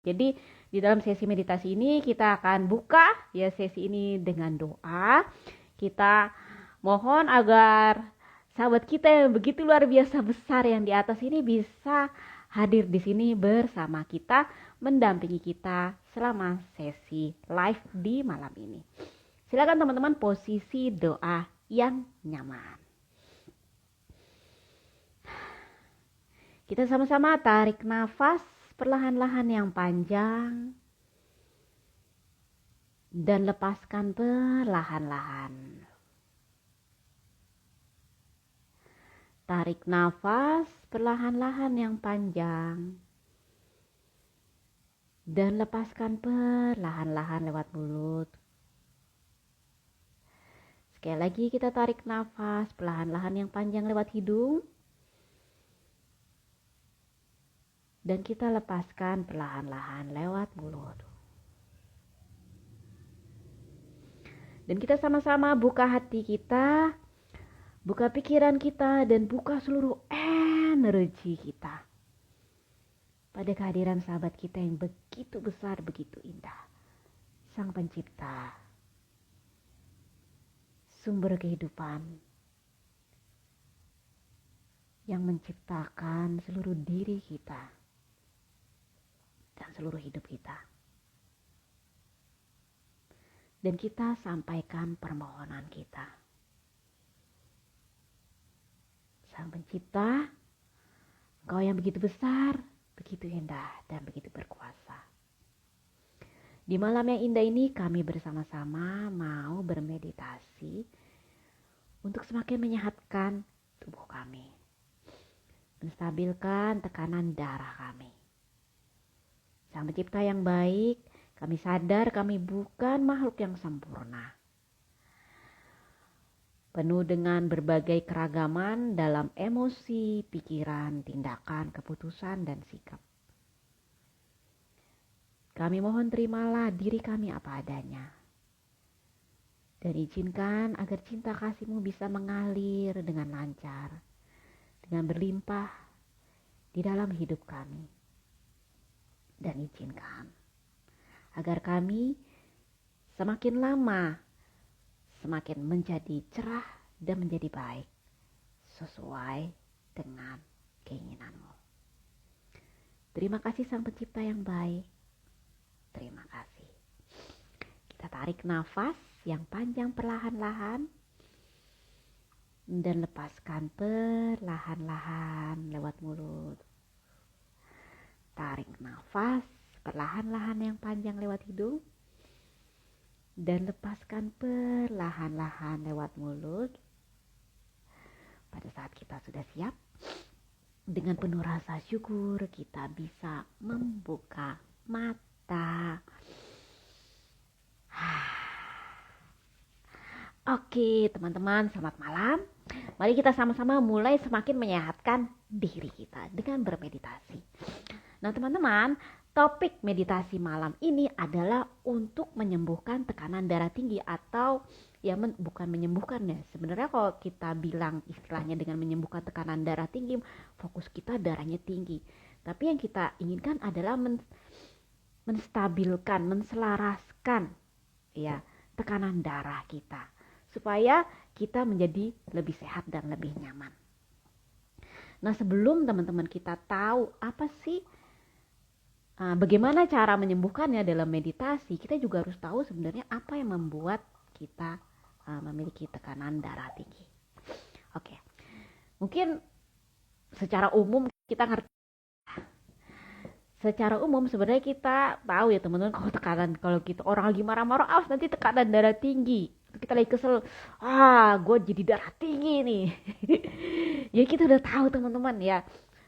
Jadi di dalam sesi meditasi ini kita akan buka ya sesi ini dengan doa. Kita mohon agar sahabat kita yang begitu luar biasa besar yang di atas ini bisa hadir di sini bersama kita, mendampingi kita selama sesi live di malam ini. Silakan teman-teman posisi doa yang nyaman. Kita sama-sama tarik nafas perlahan-lahan yang panjang dan lepaskan perlahan-lahan. Tarik nafas perlahan-lahan yang panjang dan lepaskan perlahan-lahan lewat mulut. Sekali lagi kita tarik nafas perlahan-lahan yang panjang lewat hidung. Dan kita lepaskan perlahan-lahan lewat mulut. Dan kita sama-sama buka hati kita, buka pikiran kita, dan buka seluruh energi kita pada kehadiran sahabat kita yang begitu besar, begitu indah. Sang Pencipta, sumber kehidupan yang menciptakan seluruh diri kita dan seluruh hidup kita. Dan kita sampaikan permohonan kita. Sang Pencipta, Engkau yang begitu besar, begitu indah, dan begitu berkuasa. Di malam yang indah ini kami bersama-sama mau bermeditasi untuk semakin menyehatkan tubuh kami, menstabilkan tekanan darah kami. Sang Pencipta yang baik, kami sadar kami bukan makhluk yang sempurna. Penuh dengan berbagai keragaman dalam emosi, pikiran, tindakan, keputusan, dan sikap. Kami mohon terimalah diri kami apa adanya. Dan izinkan agar cinta kasih-Mu bisa mengalir dengan lancar, dengan berlimpah di dalam hidup kami. Dan izinkan agar kami semakin lama semakin menjadi cerah dan menjadi baik sesuai dengan keinginan-Mu. Terima kasih Sang Pencipta yang baik. Terima kasih. Kita tarik nafas yang panjang perlahan-lahan dan lepaskan perlahan-lahan lewat mulut. Tarik nafas perlahan-lahan yang panjang lewat hidung dan lepaskan perlahan-lahan lewat mulut. Pada saat kita sudah siap, dengan penuh rasa syukur kita bisa membuka mata. Oke teman-teman, selamat malam. Mari kita sama-sama mulai semakin menyehatkan diri kita dengan bermeditasi. Nah teman-teman, topik meditasi malam ini adalah untuk menyembuhkan tekanan darah tinggi atau ya bukan menyembuhkan ya. Sebenarnya kalau kita bilang istilahnya dengan menyembuhkan tekanan darah tinggi, fokus kita darahnya tinggi. Tapi yang kita inginkan adalah menstabilkan, menselaraskan ya tekanan darah kita supaya kita menjadi lebih sehat dan lebih nyaman. Nah sebelum teman-teman kita tahu apa sih bagaimana cara menyembuhkannya dalam meditasi, kita juga harus tahu sebenarnya apa yang membuat kita memiliki tekanan darah tinggi. Oke, mungkin secara umum kita ngerti. Secara umum sebenarnya kita tahu ya teman-teman, kalau kita orang lagi marah-marah, awas nanti tekanan darah tinggi. Kita lagi kesel, gue jadi darah tinggi nih. Ya kita udah tahu teman-teman ya.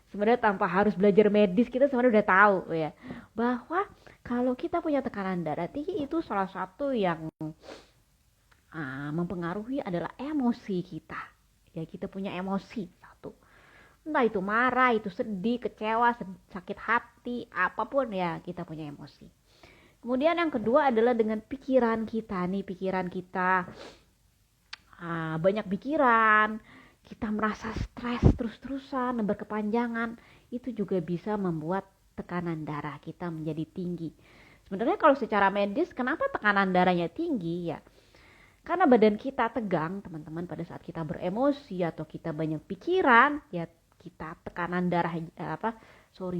Sebenarnya tanpa harus belajar medis kita sebenarnya udah tahu ya bahwa kalau kita punya tekanan darah tinggi itu salah satu yang mempengaruhi adalah emosi kita. Ya kita punya emosi satu. Entah itu marah, itu sedih, kecewa, sakit hati, apapun ya kita punya emosi. Kemudian yang kedua adalah dengan pikiran kita nih, pikiran kita banyak pikiran, kita merasa stres terus-terusan dan berkepanjangan, itu juga bisa membuat tekanan darah kita menjadi tinggi. Sebenarnya kalau secara medis, kenapa tekanan darahnya tinggi ya? Karena badan kita tegang, teman-teman, pada saat kita beremosi atau kita banyak pikiran, ya kita tekanan darah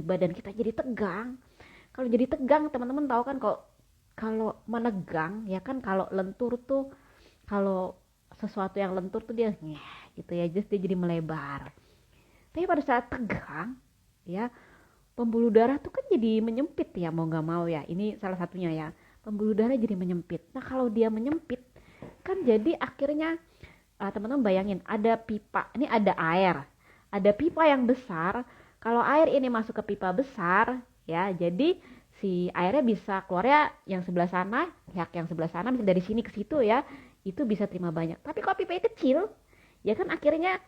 badan kita jadi tegang. Kalau jadi tegang, teman-teman tahu kan kalau menegang ya kan, kalau lentur tuh, kalau sesuatu yang lentur tuh dia gitu ya, dia jadi melebar. Tapi pada saat tegang ya, pembuluh darah tuh kan jadi menyempit ya, mau nggak mau ya. Ini salah satunya ya, pembuluh darah jadi menyempit. Nah kalau dia menyempit kan jadi akhirnya teman-teman bayangin, ada pipa, ini ada air, ada pipa yang besar. Kalau air ini masuk ke pipa besar ya, jadi si airnya bisa keluarnya yang sebelah sana, pihak yang sebelah sana bisa dari sini ke situ ya, itu bisa terima banyak. Tapi kalau pipanya kecil ya kan, akhirnya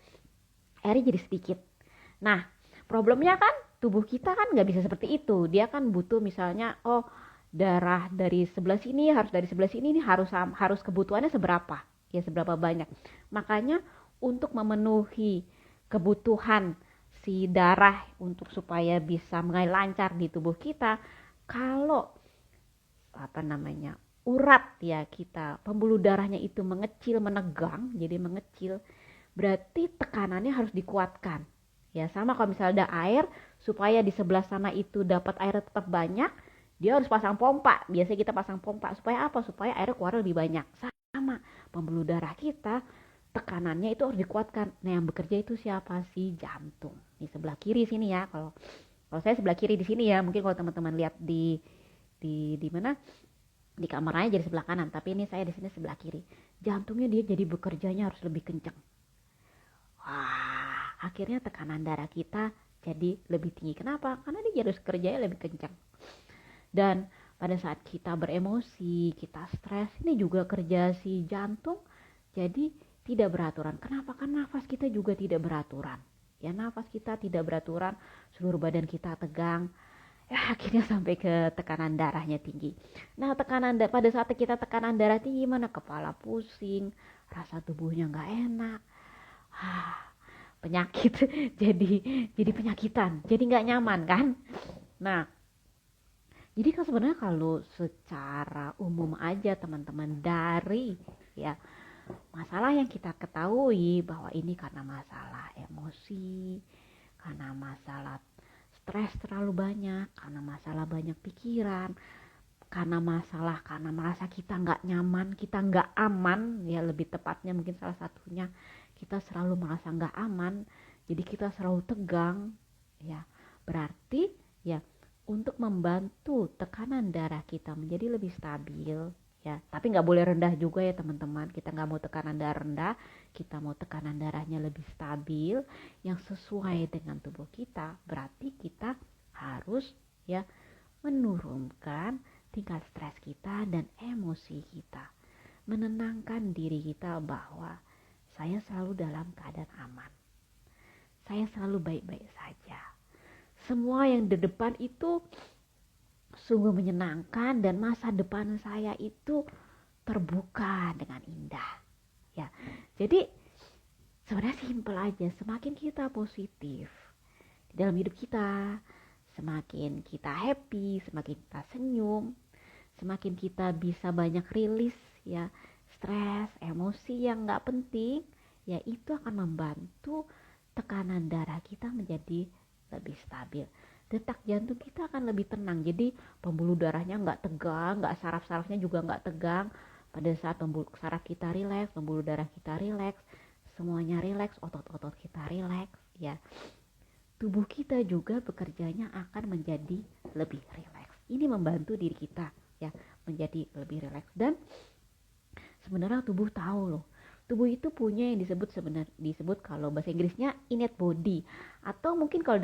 airnya jadi sedikit. Nah problemnya kan tubuh kita kan nggak bisa seperti itu. Dia kan butuh misalnya, darah dari sebelah sini harus dari sebelah sini, ini harus kebutuhannya seberapa ya, seberapa banyak. Makanya untuk memenuhi kebutuhan si darah untuk supaya bisa mengalir lancar di tubuh kita, kalau urat ya kita, pembuluh darahnya itu mengecil, menegang, jadi mengecil, berarti tekanannya harus dikuatkan. Ya sama kalau misalnya ada air, supaya di sebelah sana itu dapat air tetap banyak, dia harus pasang pompa. Biasanya kita pasang pompa supaya apa? Supaya air keluar lebih banyak. Sama pembuluh darah kita, tekanannya itu harus dikuatkan. Nah yang bekerja itu siapa sih? Jantung. Di sebelah kiri sini ya. Kalau saya sebelah kiri di sini ya. Mungkin kalau teman-teman lihat di mana? Di kameranya jadi sebelah kanan. Tapi ini saya di sini sebelah kiri. Jantungnya dia jadi bekerjanya harus lebih kencang. Wah, akhirnya tekanan darah kita jadi lebih tinggi. Kenapa? Karena dia harus kerjanya lebih kencang. Dan pada saat kita beremosi, kita stres, ini juga kerja si jantung jadi tidak beraturan. Kenapa? Karena nafas kita juga tidak beraturan. Ya nafas kita tidak beraturan, seluruh badan kita tegang. Ya akhirnya sampai ke tekanan darahnya tinggi. Nah pada saat kita tekanan darah tinggi, mana kepala pusing, rasa tubuhnya nggak enak, penyakit jadi penyakitan, jadi nggak nyaman kan. Nah jadi kan sebenarnya kalau secara umum aja teman-teman, dari ya masalah yang kita ketahui bahwa ini karena masalah emosi, karena masalah stres terlalu banyak, karena masalah banyak pikiran, karena merasa kita nggak nyaman, kita nggak aman, ya lebih tepatnya mungkin salah satunya kita selalu merasa nggak aman, jadi kita selalu tegang, ya berarti ya untuk membantu tekanan darah kita menjadi lebih stabil ya, tapi nggak boleh rendah juga ya teman-teman. Kita nggak mau tekanan darah rendah, kita mau tekanan darahnya lebih stabil yang sesuai dengan tubuh kita. Berarti kita harus ya menurunkan tingkat stres kita dan emosi kita, menenangkan diri kita bahwa saya selalu dalam keadaan aman, saya selalu baik-baik saja. Semua yang di depan itu sungguh menyenangkan dan masa depan saya itu terbuka dengan indah. Ya, jadi sebenarnya simpel aja. Semakin kita positif di dalam hidup kita, semakin kita happy, semakin kita senyum, semakin kita bisa banyak rilis ya stres, emosi yang nggak penting, ya itu akan membantu tekanan darah kita menjadi lebih stabil. Detak jantung kita akan lebih tenang, jadi pembuluh darahnya nggak tegang, nggak saraf-sarafnya juga nggak tegang. Pada saat pembuluh saraf kita rileks, pembuluh darah kita rileks, semuanya rileks, otot-otot kita rileks, ya tubuh kita juga bekerjanya akan menjadi lebih rileks. Ini membantu diri kita ya menjadi lebih rileks. Dan sebenarnya tubuh tahu loh, tubuh itu punya yang disebut kalau bahasa Inggrisnya innate body, atau mungkin kalau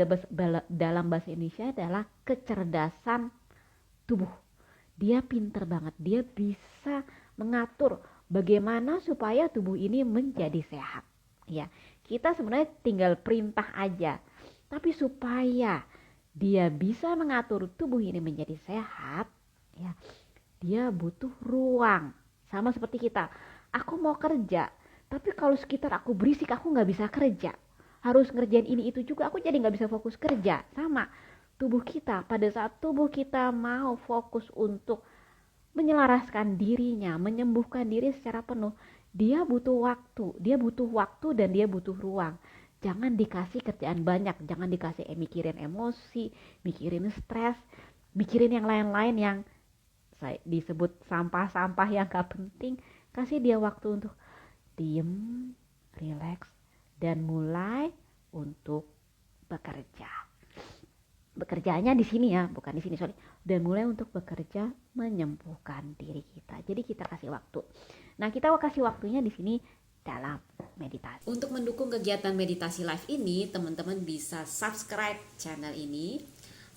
dalam bahasa Indonesia adalah kecerdasan tubuh. Dia pinter banget, dia bisa mengatur bagaimana supaya tubuh ini menjadi sehat. Ya, kita sebenarnya tinggal perintah aja. Tapi supaya dia bisa mengatur tubuh ini menjadi sehat, ya, dia butuh ruang. Sama seperti kita. Aku mau kerja, tapi kalau sekitar aku berisik, aku nggak bisa kerja. Harus ngerjain ini itu juga, aku jadi nggak bisa fokus kerja. Sama, tubuh kita, pada saat tubuh kita mau fokus untuk menyelaraskan dirinya, menyembuhkan diri secara penuh, dia butuh waktu dan dia butuh ruang. Jangan dikasih kerjaan banyak, jangan dikasih mikirin emosi, mikirin stres, mikirin yang lain-lain yang saya disebut sampah-sampah yang gak penting. Kasih dia waktu untuk diem, relax, dan mulai untuk bekerja. Bekerjanya di sini ya, bukan di sini, sorry. Dan mulai untuk bekerja menyembuhkan diri kita. Jadi kita kasih waktu. Nah, kita kasih waktunya di sini dalam meditasi. Untuk mendukung kegiatan meditasi live ini, teman-teman bisa subscribe channel ini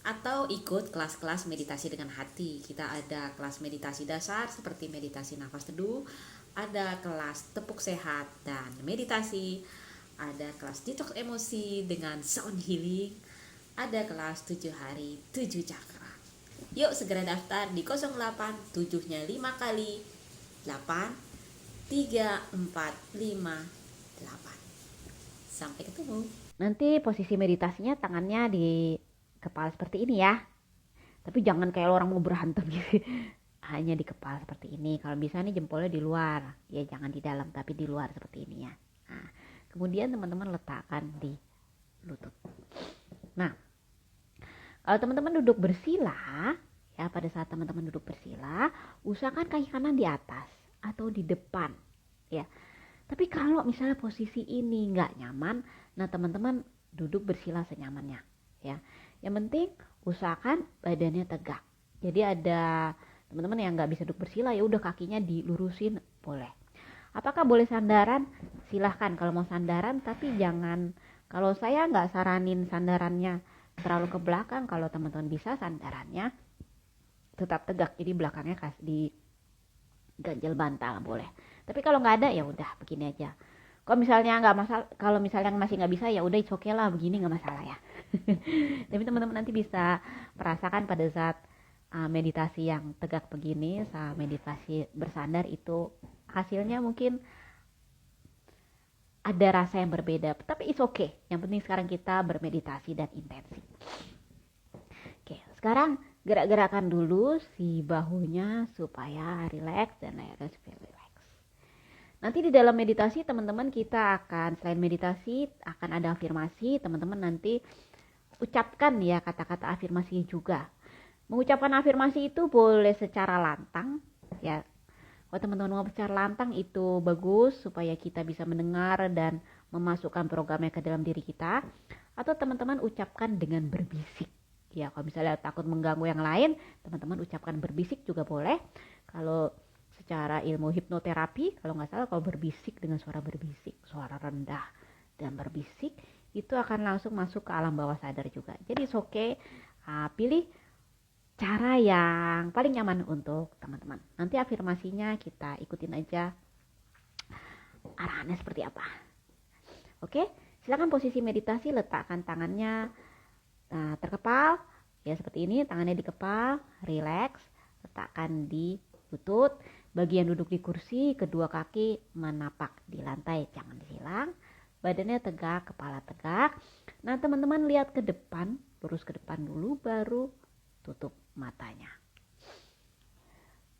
atau ikut kelas-kelas meditasi dengan hati. Kita ada kelas meditasi dasar seperti meditasi nafas teduh, ada kelas tepuk sehat dan meditasi, ada kelas detox emosi dengan sound healing, ada kelas 7 hari 7 cakra. Yuk segera daftar di 08 7-nya 5 kali 8 3 4 5 8. Sampai ketemu. Nanti posisi meditasinya tangannya di kepala seperti ini ya. Tapi jangan kayak orang mau berantem gitu. Hanya di kepala seperti ini. Kalau bisa nih jempolnya di luar. Ya jangan di dalam tapi di luar seperti ini ya. Nah, kemudian teman-teman letakkan di lutut. Nah, kalau teman-teman duduk bersila, ya pada saat teman-teman duduk bersila, usahakan kaki kanan di atas atau di depan. Ya. Tapi kalau misalnya posisi ini nggak nyaman, nah teman-teman duduk bersila senyamannya. Ya. Yang penting usahakan badannya tegak. Jadi ada teman-teman yang nggak bisa duduk bersila, ya udah kakinya dilurusin boleh. Apakah boleh sandaran? Silahkan kalau mau sandaran, tapi jangan. Kalau saya nggak saranin sandarannya terlalu ke belakang. Kalau teman-teman bisa sandarannya tetap tegak, jadi belakangnya di ganjel bantal boleh. Tapi kalau nggak ada ya udah begini aja. Kalau misalnya nggak masalah, kalau misalnya masih nggak bisa ya udah oke okay lah, begini nggak masalah ya. Tapi teman-teman nanti bisa merasakan pada saat meditasi yang tegak begini sama meditasi bersandar itu hasilnya mungkin ada rasa yang berbeda. Tapi it's okay. Yang penting sekarang kita bermeditasi dan intensi. Oke, sekarang gerak-gerakan dulu si bahunya supaya rileks dan lehernya supaya rileks. Nanti di dalam meditasi teman-teman kita akan, selain meditasi akan ada afirmasi. Teman-teman nanti ucapkan ya kata-kata afirmasi juga. Mengucapkan afirmasi itu boleh secara lantang ya. Kalau teman-teman mau secara lantang itu bagus supaya kita bisa mendengar dan memasukkan programnya ke dalam diri kita. Atau teman-teman ucapkan dengan berbisik. Ya, kalau misalnya takut mengganggu yang lain, teman-teman ucapkan berbisik juga boleh. Kalau secara ilmu hipnoterapi, kalau nggak salah kalau berbisik dengan suara berbisik, suara rendah dan berbisik, itu akan langsung masuk ke alam bawah sadar juga. Jadi it's okay, pilih cara yang paling nyaman untuk teman-teman. Nanti afirmasinya kita ikutin aja arahannya seperti apa. Oke, silakan posisi meditasi, letakkan tangannya terkepal ya seperti ini, tangannya di kepal, relax, letakkan di lutut, bagian duduk di kursi, kedua kaki menapak di lantai, jangan disilang, badannya tegak, kepala tegak. Nah teman-teman lihat ke depan, lurus ke depan dulu, baru tutup matanya.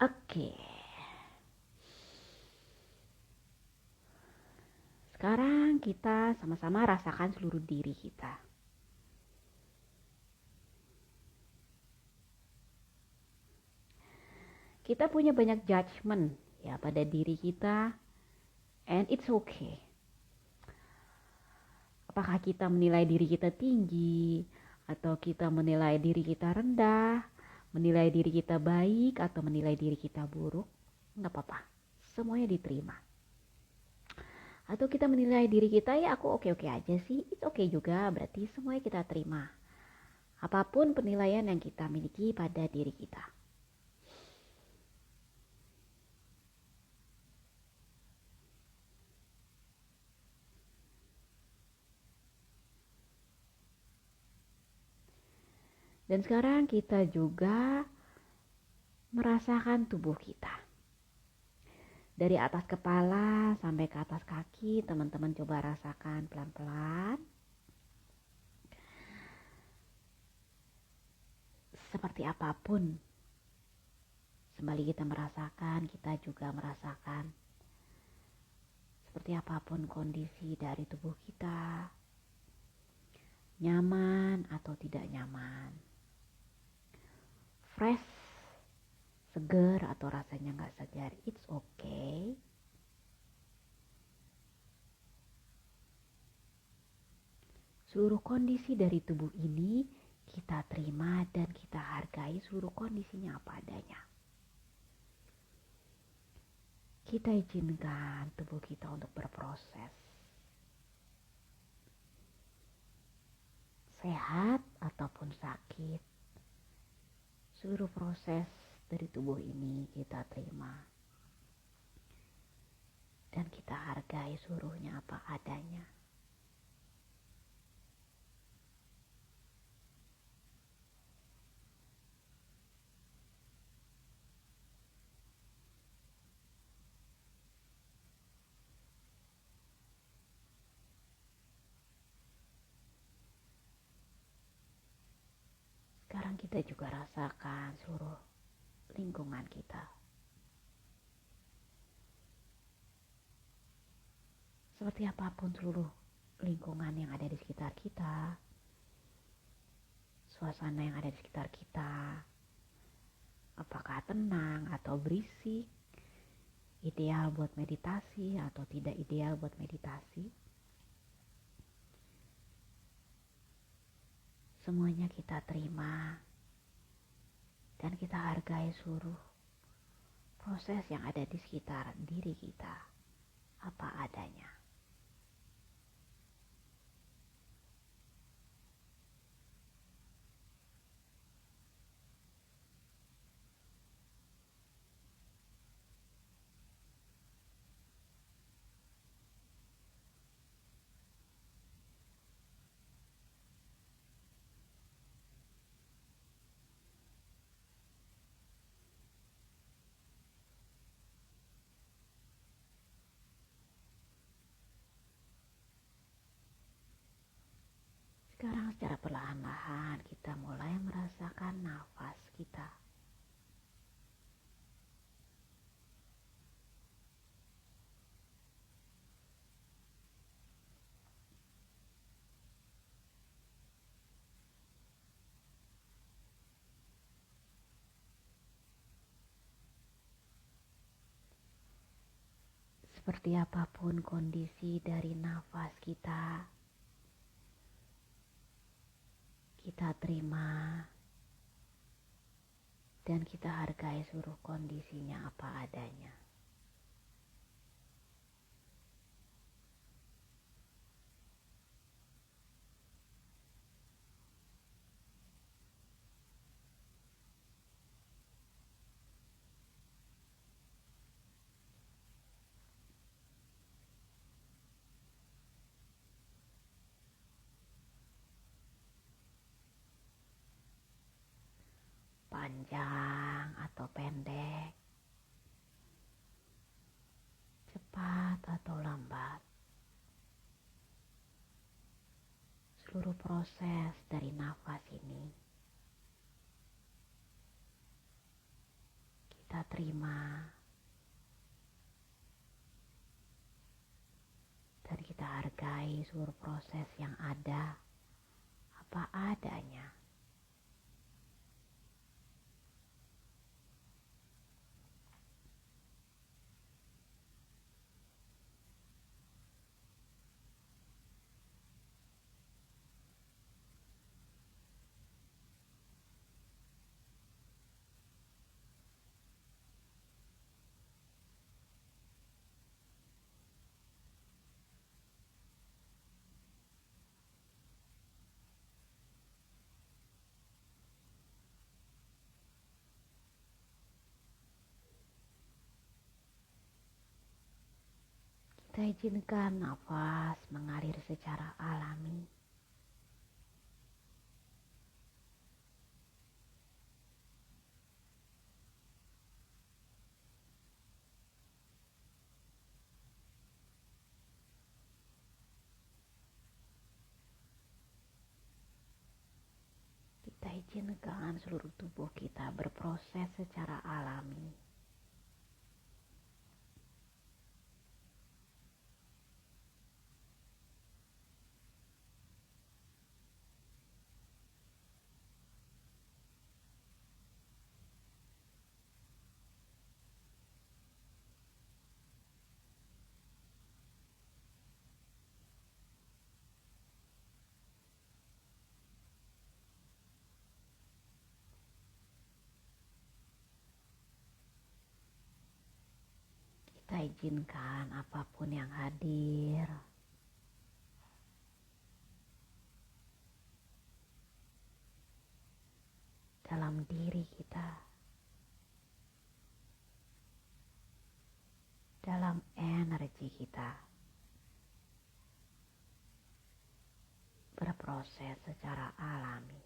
Oke, sekarang kita sama-sama rasakan seluruh diri kita. Kita punya banyak judgment ya pada diri kita, and it's okay. Apakah kita menilai diri kita tinggi, atau kita menilai diri kita rendah, menilai diri kita baik, atau menilai diri kita buruk, nggak apa-apa, semuanya diterima. Atau kita menilai diri kita, ya aku oke-oke aja sih, it's okay juga, berarti semuanya kita terima. Apapun penilaian yang kita miliki pada diri kita. Dan sekarang kita juga merasakan tubuh kita. Dari atas kepala sampai ke atas kaki, teman-teman coba rasakan pelan-pelan. seperti apapun, sembari kita merasakan, kita juga merasakan seperti apapun kondisi dari tubuh kita, nyaman atau tidak nyaman, fresh, segar atau rasanya nggak segar, it's okay. Seluruh kondisi dari tubuh ini kita terima dan kita hargai seluruh kondisinya apa adanya. Kita izinkan tubuh kita untuk berproses. Sehat ataupun sakit, seluruh proses dari tubuh ini kita terima. Dan kita hargai seluruhnya apa adanya. Sekarang kita juga rasakan seluruh lingkungan kita. Seperti apapun seluruh lingkungan yang ada di sekitar kita, suasana yang ada di sekitar kita, apakah tenang atau berisik, ideal buat meditasi atau tidak ideal buat meditasi, semuanya kita terima dan kita hargai seluruh proses yang ada di sekitar diri kita apa adanya. Sekarang secara perlahan-lahan kita mulai merasakan nafas kita. Seperti apapun kondisi dari nafas kita, kita terima dan kita hargai seluruh kondisinya apa adanya. Panjang atau pendek, cepat atau lambat, seluruh proses dari nafas ini kita terima dan kita hargai seluruh proses yang ada apa adanya. Kita izinkan nafas mengalir secara alami. Kita izinkan seluruh tubuh kita berproses secara alami. Kita izinkan apapun yang hadir dalam diri kita, dalam energi kita, berproses secara alami.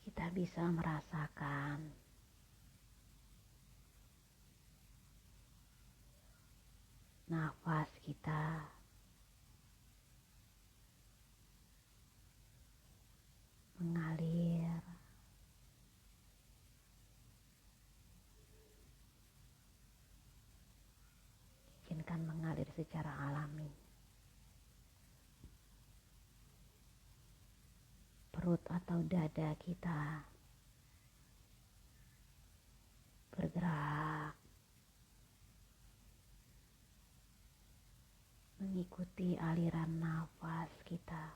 Kita bisa merasakan nafas kita mengalir izinkan mengalir secara alami. Perut atau dada kita bergerak mengikuti aliran nafas kita.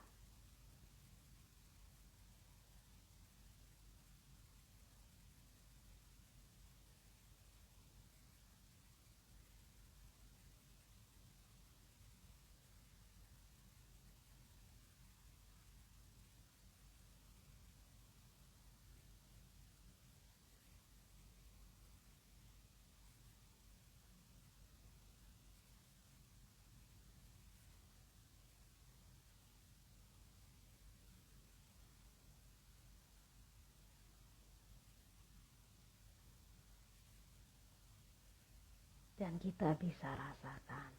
Dan kita bisa rasakan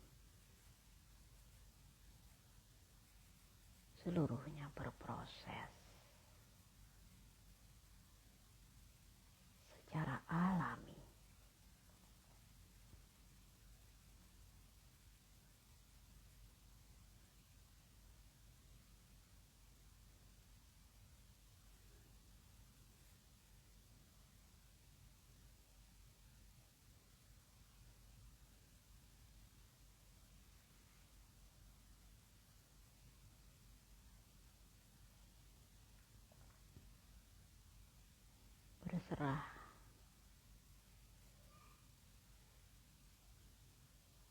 seluruhnya berproses secara alami. Berserah,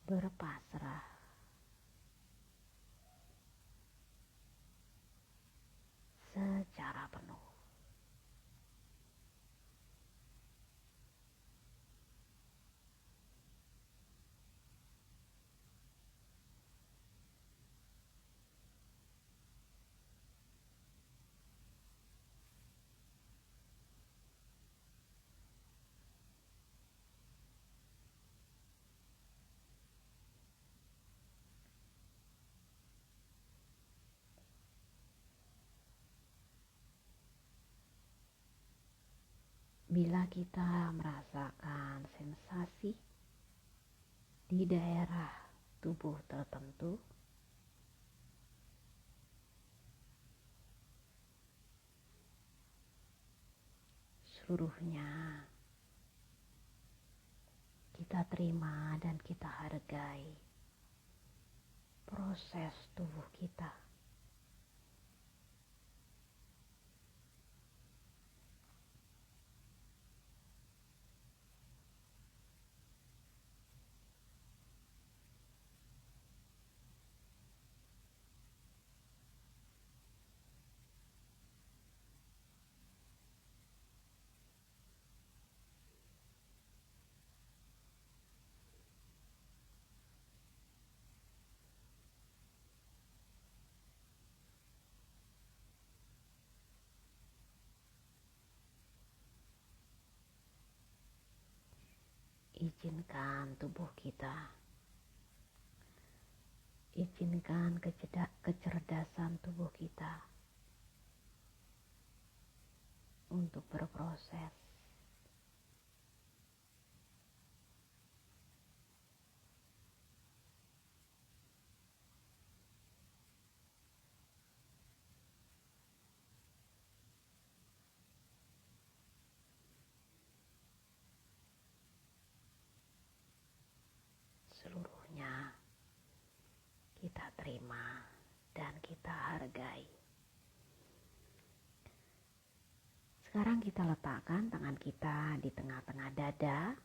berpasrah secara penuh. Bila kita merasakan sensasi di daerah tubuh tertentu, seluruhnya kita terima dan kita hargai proses tubuh kita. tubuh kita. Izinkan kecerdasan tubuh kita untuk berproses. Seluruhnya kita terima dan kita hargai. Sekarang kita letakkan tangan kita di tengah-tengah dada.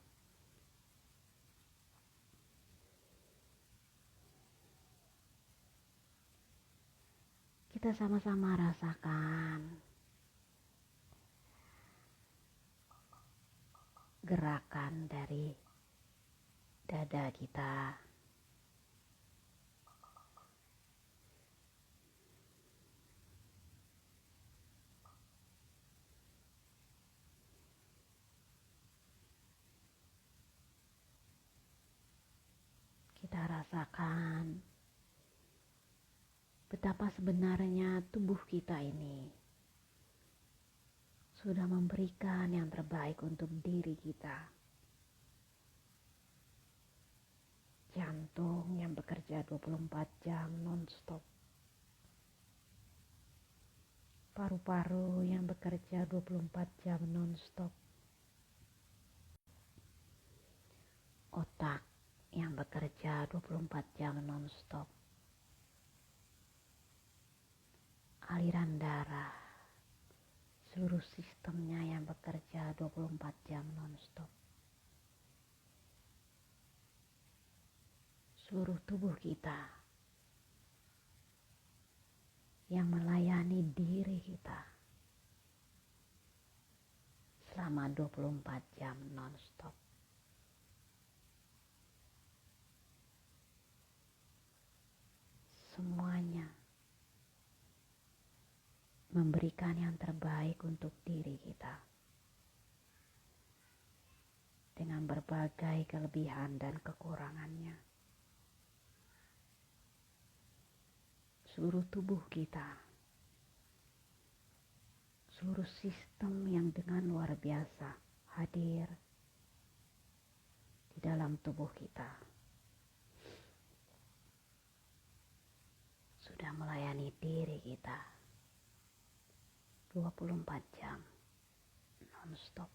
Kita sama-sama rasakan gerakan dari dada kita. Kita rasakan betapa sebenarnya tubuh kita ini sudah memberikan yang terbaik untuk diri kita. Jantung yang bekerja 24 jam non-stop. Paru-paru yang bekerja 24 jam non-stop. Otak yang bekerja 24 jam non-stop. Aliran darah, seluruh sistemnya yang bekerja 24 jam non-stop. Seluruh tubuh kita yang melayani diri kita selama 24 jam non-stop. Semuanya memberikan yang terbaik untuk diri kita dengan berbagai kelebihan dan kekurangannya. Seluruh tubuh kita, seluruh sistem yang dengan luar biasa hadir di dalam tubuh kita, sudah melayani diri kita 24 jam non-stop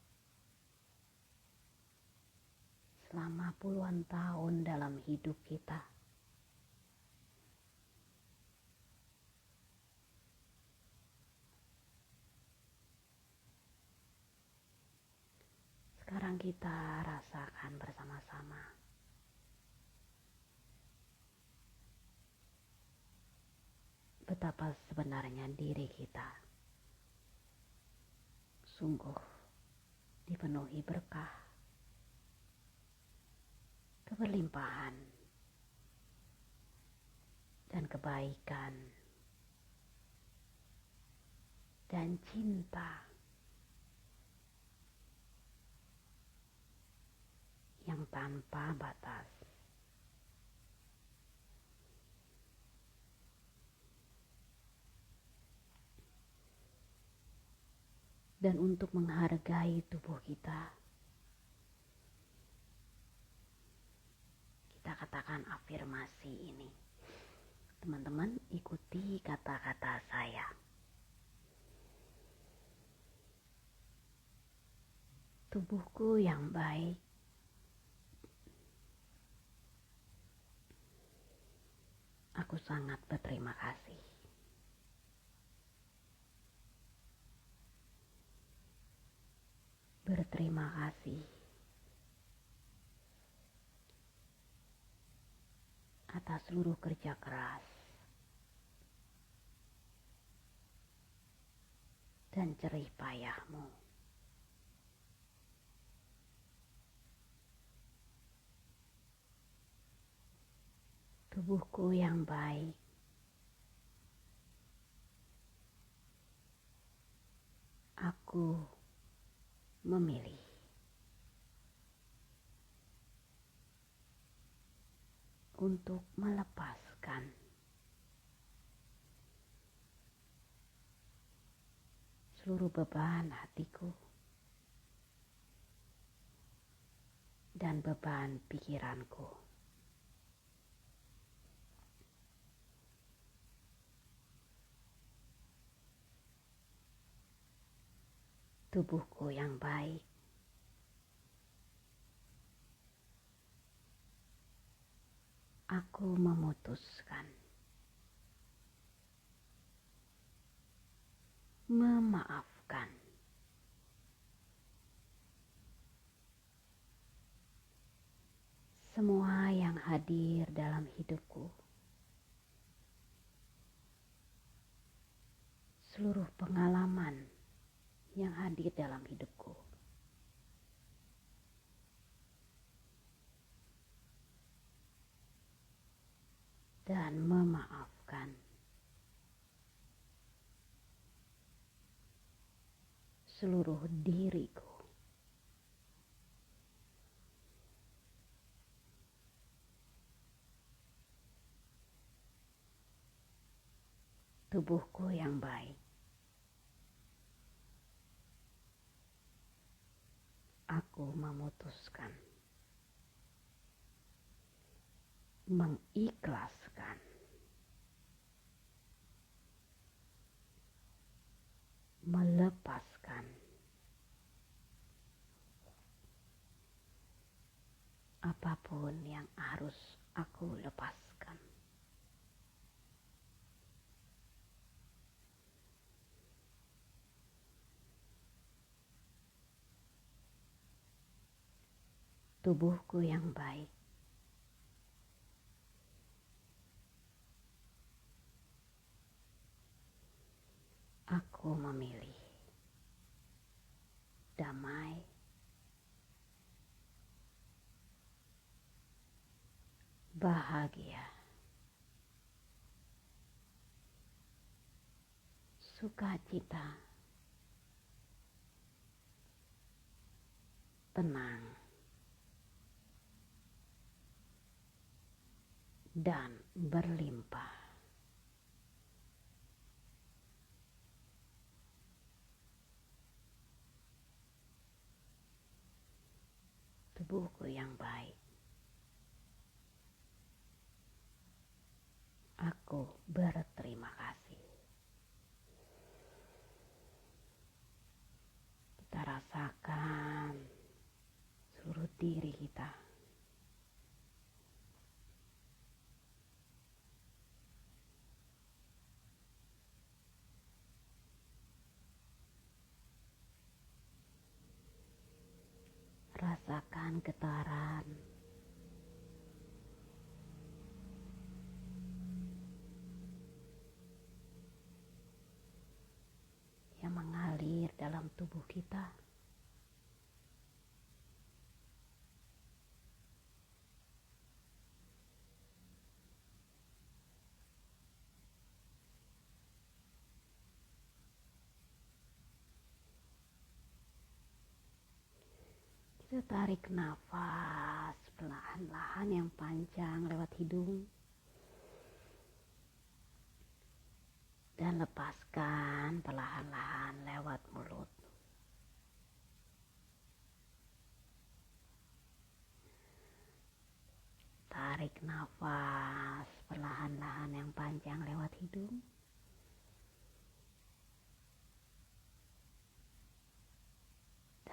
selama puluhan tahun dalam hidup kita. Sekarang kita rasakan bersama-sama betapa sebenarnya diri kita sungguh dipenuhi berkah, keberlimpahan, dan kebaikan, dan cinta yang tanpa batas. Dan untuk menghargai tubuh kita, kita katakan afirmasi ini. Teman-teman, ikuti kata-kata saya. Tubuhku yang baik aku sangat berterima kasih. Berterima kasih atas seluruh kerja keras dan jerih payahmu. Tubuhku yang baik aku memilih untuk melepaskan seluruh beban hatiku dan beban pikiranku. Tubuhku yang baik, aku memutuskan memaafkan semua yang hadir dalam hidupku, seluruh pengalaman yang hadir dalam hidupku. Dan memaafkan seluruh diriku. Tubuhku yang baik, aku memutuskan mengikhlaskan melepaskan apapun yang harus aku lepaskan. Tubuhku yang baik, aku memilih damai, bahagia, sukacita, tenang, dan berlimpah. Tubuhku yang baik, aku berterima kasih. Kita rasakan seluruh diri kita. Rasakan getaran yang mengalir dalam tubuh kita. Kita tarik nafas perlahan-lahan yang panjang lewat hidung. Dan lepaskan perlahan-lahan lewat mulut. Tarik nafas perlahan-lahan yang panjang lewat hidung.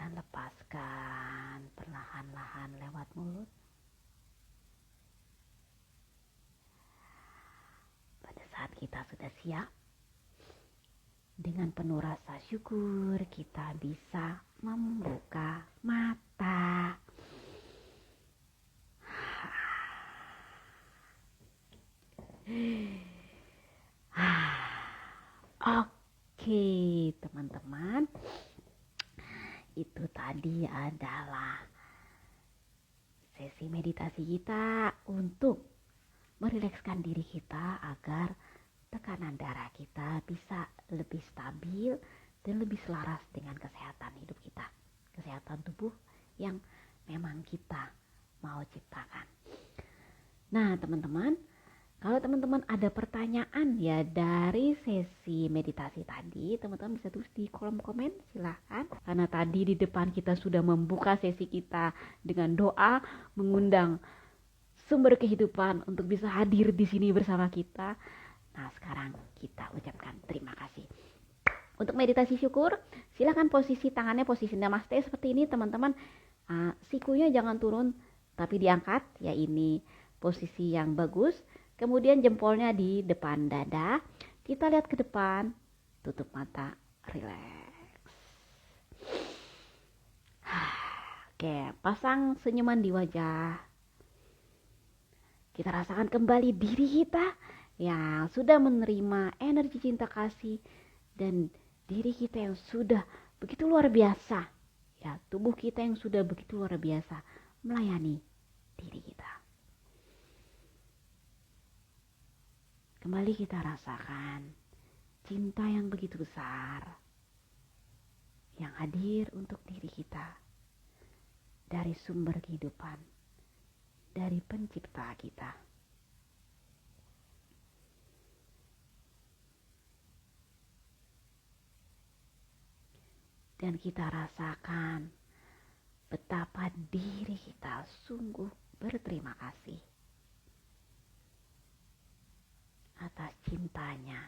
Dan lepaskan perlahan-lahan lewat mulut. Pada saat kita sudah siap, dengan penuh rasa syukur kita bisa membuka mata. Oke, teman-teman. Itu tadi adalah sesi meditasi kita untuk merilekskan diri kita agar tekanan darah kita bisa lebih stabil dan lebih selaras dengan kesehatan hidup kita, kesehatan tubuh yang memang kita mau ciptakan. Nah, teman-teman, kalau teman-teman ada pertanyaan ya dari sesi meditasi tadi, teman-teman bisa tulis di kolom komen, silahkan. Karena tadi di depan kita sudah membuka sesi kita dengan doa, mengundang sumber kehidupan untuk bisa hadir di sini bersama kita. Nah, sekarang kita ucapkan terima kasih. Untuk meditasi syukur, silahkan posisi tangannya posisi namaste seperti ini, teman-teman. Sikunya jangan turun, tapi diangkat, ya ini posisi yang bagus. Kemudian jempolnya di depan dada. Kita lihat ke depan, tutup mata, relax. Oke, pasang senyuman di wajah. Kita rasakan kembali diri kita yang sudah menerima energi cinta kasih dan diri kita yang sudah begitu luar biasa. Ya, tubuh kita yang sudah begitu luar biasa melayani diri kita. Kembali kita rasakan cinta yang begitu besar yang hadir untuk diri kita dari sumber kehidupan, dari pencipta kita. Dan kita rasakan betapa diri kita sungguh berterima kasih atas cintanya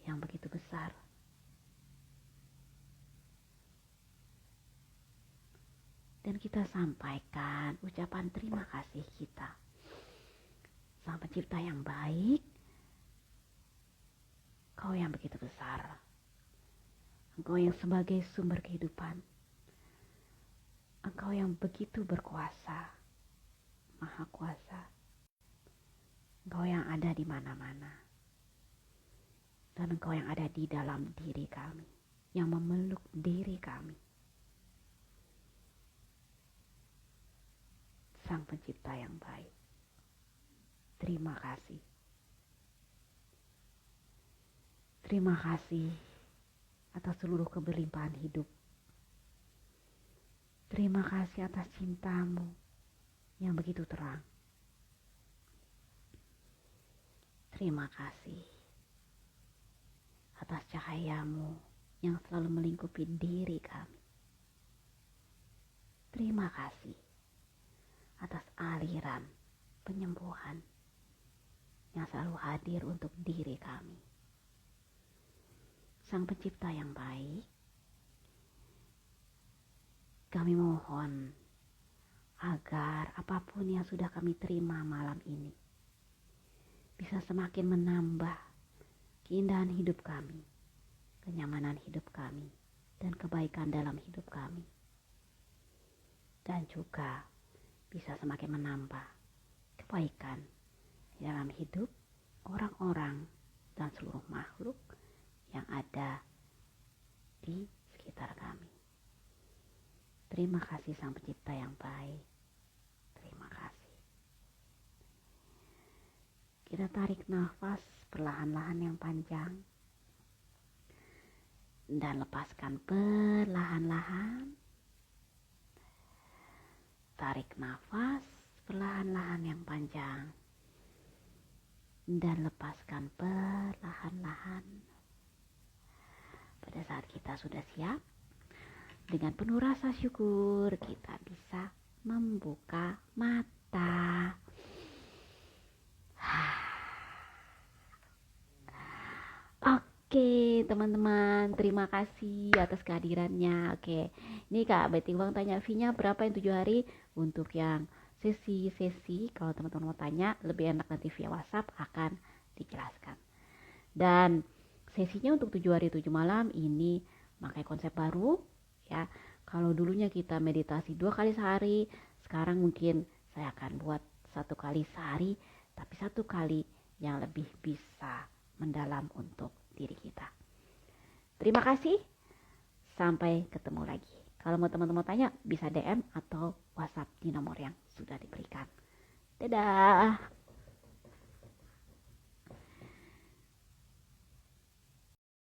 yang begitu besar. Dan kita sampaikan ucapan terima kasih kita Sang Pencipta yang baik, Kau yang begitu besar, Engkau yang sebagai sumber kehidupan, Engkau yang begitu berkuasa, maha kuasa, Engkau yang ada di mana-mana, dan Engkau yang ada di dalam diri kami, yang memeluk diri kami. Sang Pencipta yang baik, terima kasih. Terima kasih atas seluruh keberlimpahan hidup. Terima kasih atas cintamu yang begitu terang. Terima kasih atas cahayamu yang selalu melingkupi diri kami. Terima kasih atas aliran penyembuhan yang selalu hadir untuk diri kami. Sang Pencipta yang baik, kami mohon agar apapun yang sudah kami terima malam ini bisa semakin menambah keindahan hidup kami, kenyamanan hidup kami, dan kebaikan dalam hidup kami. Dan juga bisa semakin menambah kebaikan dalam hidup orang-orang dan seluruh makhluk yang ada di sekitar kami. Terima kasih Sang Pencipta yang baik. Terima kasih. Kita tarik nafas perlahan-lahan yang panjang dan lepaskan perlahan-lahan. Tarik nafas perlahan-lahan yang panjang dan lepaskan perlahan-lahan. Pada saat kita sudah siap, dengan penuh rasa syukur kita bisa membuka mata. Oke teman-teman, terima kasih atas kehadirannya. Oke, ini Kak Betty Wang tanya fee-nya berapa yang 7 hari. Untuk yang sesi-sesi, kalau teman-teman mau tanya lebih enak nanti via WhatsApp akan dijelaskan. Dan sesinya untuk 7 hari 7 malam ini pakai konsep baru ya. Kalau dulunya kita meditasi 2 kali sehari, sekarang mungkin saya akan buat 1 kali sehari, tapi 1 kali yang lebih bisa mendalam untuk diri kita. Terima kasih, sampai ketemu lagi. Kalau mau teman-teman tanya bisa DM atau WhatsApp di nomor yang sudah diberikan. Dadah.